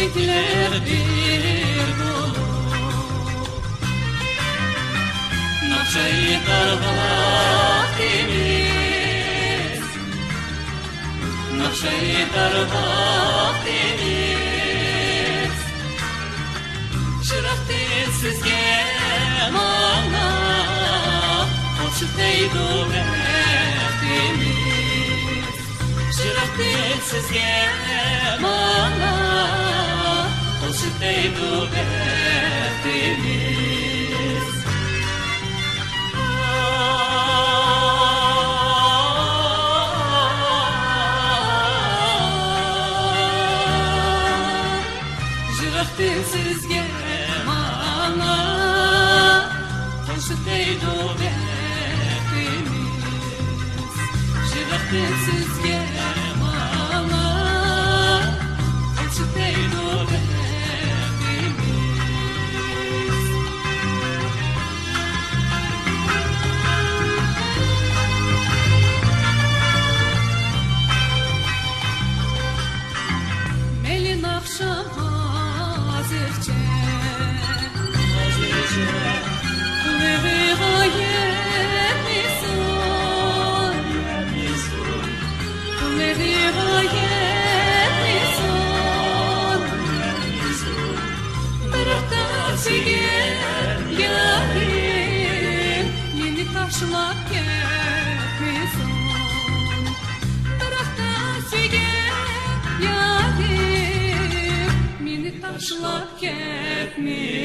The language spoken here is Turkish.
çiçekler bir dolu. Nakşayı darbatimiz, nakşayı darbatimiz. Çırak değil sizge mana, hoşu deydu verdiğimiz. Çırak değil sizge mana, hoşu deydu verdiğimiz. Sizge mana, hoşu deydu verdiğimiz. Şiraftin sizge mana, hoşu deydu verdiğimiz. Melin akşam hazırca, kıvırı gayet misun, kıvırı gayet misun. Bırakta çiğer yarim, yeni taşlar gelmesin. Bırakta çiğer yarim, taşlar ketmiş.